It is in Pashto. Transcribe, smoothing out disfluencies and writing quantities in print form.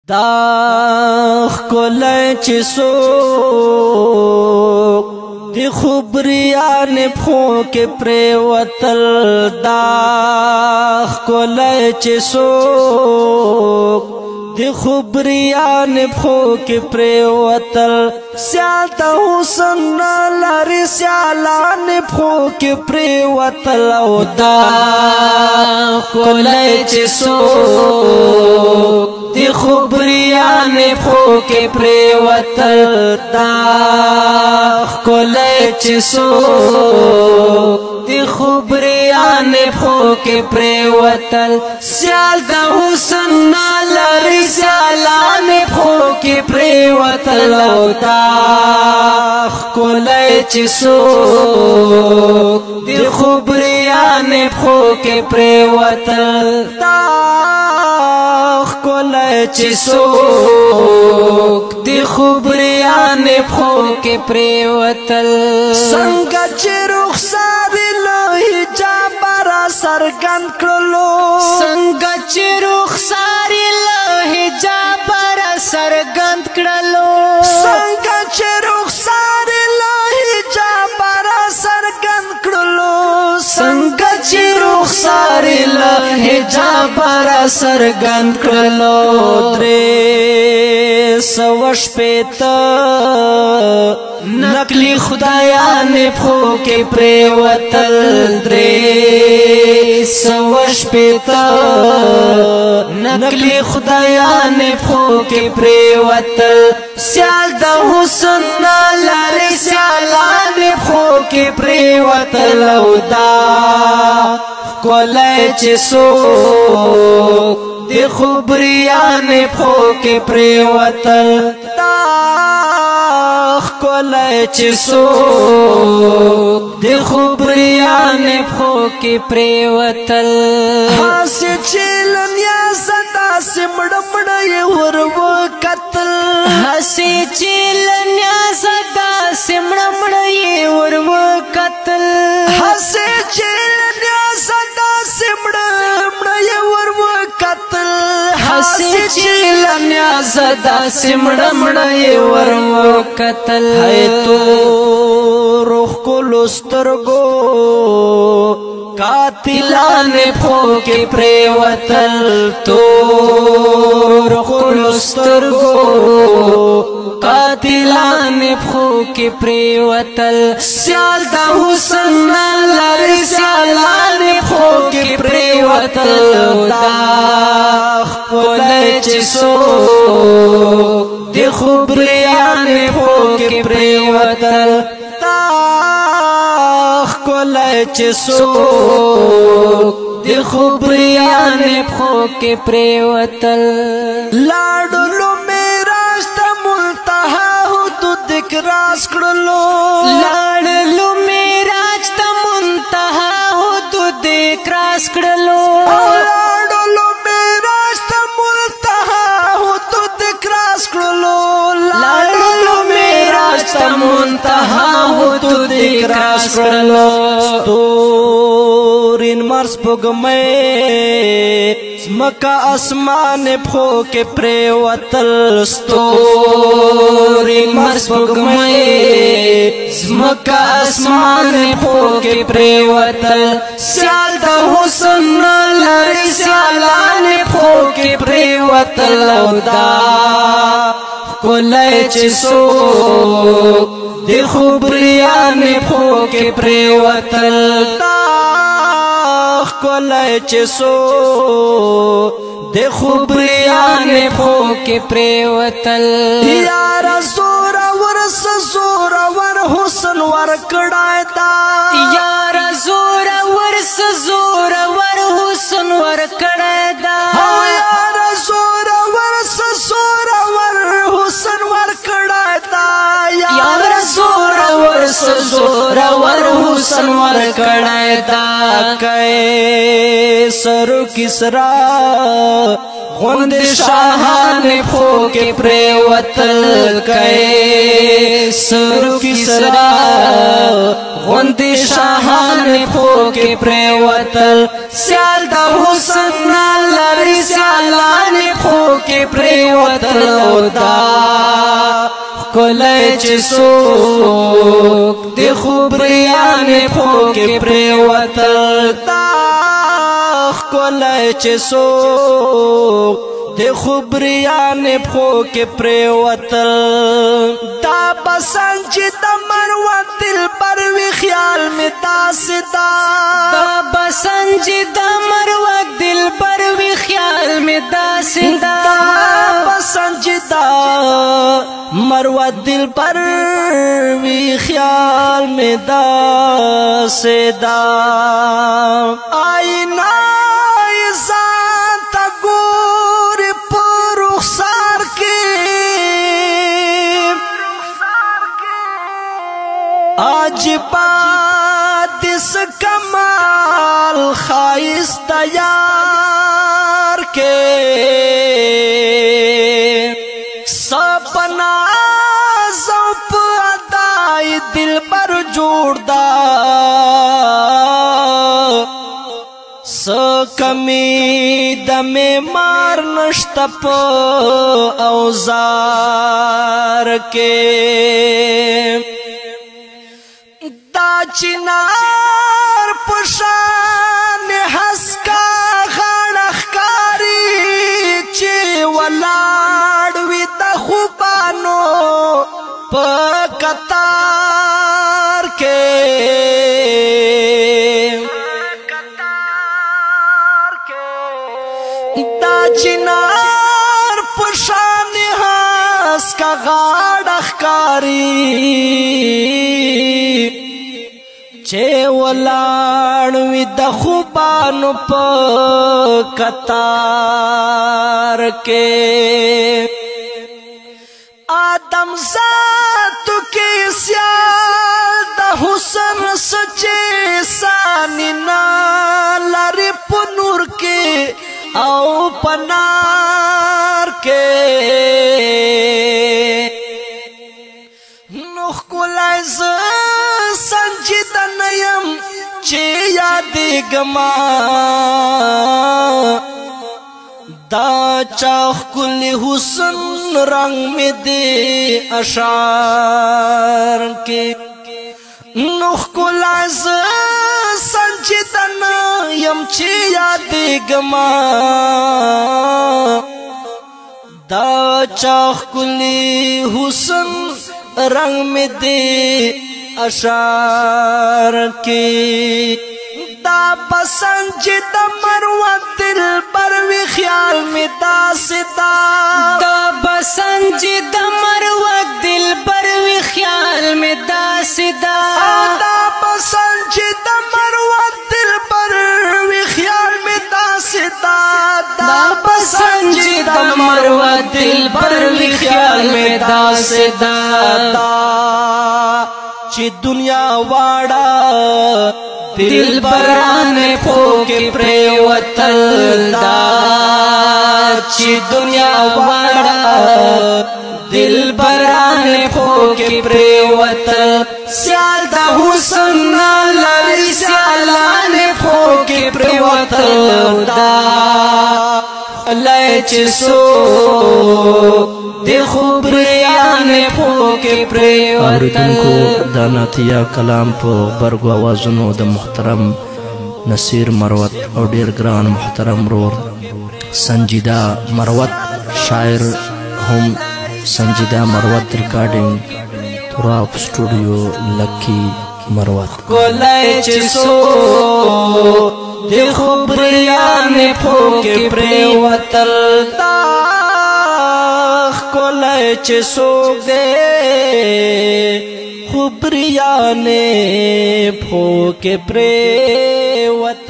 دا خلای چې څوک دی خبریان پخو کې پریوتل دا خلای چې څوک دی خبریان پخو کې پریوتل سیال ته حسن لري سیالان پخو کې پریوتل او دا خلای چې څوک دی خبریان پخو کې پریوتل دا خلای چې څوک دی خبریان پخو کې پریوتل سیال د حسن لري سیالان پخو کې پریوتل او دا خلای چې څوک دی خبریان پخو کې پریوتل دا خلای چې څوک دی خبریان پخو کې پریوتل څنګه چې رخسار له حجاب را سرګند کړلو څنګه چې رخسار له حجاب را سرګند کړلو څنګه چې رخسار له حجاب را سرګند کړلو څنګه چې رخسار له حجاب را سرګند کړلو درې سوش پېتا نقلی خدایان پخو کې پریوتل درې سوش پېتا نقلی خدایان پخو کې پریوتل سیال د حسن لري سیالان پخو کې پریوتل او دا خلای چې څوک دی خبریان پخو کې پریوتل دا خلای چې څوک دی خبریان پخو کې پریوتل هسې چې لنیا زدا سمړ مړ یې ور وکتل هسې چې لنیا زدا سمړ مړ یې ور وکتل هسې چې لنیا زدا سمړ مړ یې ور وکتل هسې چې لنیا زدا سمړ مړ یې ور وکتل هي تو روح کو لسترګو قاتلان پخو کې پریوتل تو روح کو لسترګو قاتلان پخو کې پریوتل سیال د حسن لري سیالان پخو کې پریوتل دا خلای چې څوک دی خبریان پخو کې پریوتل دا خلای چې څوک دی خبریان پخو کې پریوتل لاړلو میراث ته منتها حدود کراس کړلو لاړلو میراث ته منتها حدود کراس کړلو لاړلو میراث ته منتها حدود کراس کړلو لاړلو میراث ته منتها حدود کراس کړلو ستورین مرس پګمې زمکا اسمان پخو کې پریوتل ستورین مرس پګمې زمکا اسمان پخو کې پریوتل سیال د حسن لري سیالان پخو کې پریوتل او دا خلای چې څوک دی خبریان پخو کې پریوتل دا خلای چې څوک دی خبریان پخو کې پریوتل یار زور ورس زور ور حسن ور کړای دا یار زور ورس زور ور حسن ور کړای دا یار زور ورس زور ور حسن ور کړای دا یار زور ورس زور ور حسن ور کړای دا قیصر کسرا غوند شاهان پخو کې پریوتل قیصر کسرا غوند شاهان خیال خو کې پریوتل سیال د حسن لري سیالان خو کې پریوتل او دا کله چې څوک د خبریان خو کې پریوتل دا کله چې څوک د خبریان خو کې پریوتل دا بسنګ چې د مروت دلبر وی خیال می داسې دا دا بسنګ چې د مروت دلبر وی خیال می داسې دا بسنګ چې د مروت دلبر وی خیال می داسې دا آئینہ عجبا دس کمال خائست یار کے سپنا زوپ ادائی دل بر جوڑدا سکمی دم مار نشتپ اوزار کے دا چنار پشان حسکا غړخکاری چې ولاړ وي د خوبانو په قطار کې دا چنار پشان حسکا غړخکاری چې ولاړ وي د خوبانو په قطار کې آدم ذاتو کې سیال د حسن سچې سانی نا لري په نور کې او پنار کې نوخ کولای سنجیدن یم چې یادېږما دا چاخ کلی حسن رنگ می دے اشعار کے نوخ کولای سنجیدن یم چې یادېږما دا چاخ کلی حسن رنگ میں دے اشعار کی دا پسند جی دا مروت دل بروی خیال میں دا سدا دا پسند جی دا مروت دل بروی خیال میں دا سدا دا پسند جی دا مروت دل بروی خیال میں دا سدا دا پسند جی دا مروت دل بروی خیال میں دا سدا چی دنیا واڑا دل بران پھو کے پریوتل دا چی دنیا واڑا دل بران پھو کے پریوتل سیال دا حسن لری سیالان پھو کے پریوتل دا لے چسو دی خبریان پھو کے پریوتل داناتیا کلام په برګو اوازونو د محترم نصیر مروت او ډیر ګران محترم رور سنجیدا مروت شاعر هم سنجیدا مروت ریکارډینګ تراب سټوډیو لکی مروت کولای چسو دی خبریان پھو کے پریوتل دا کولای چسو دے خبریان پھو کے پریوتل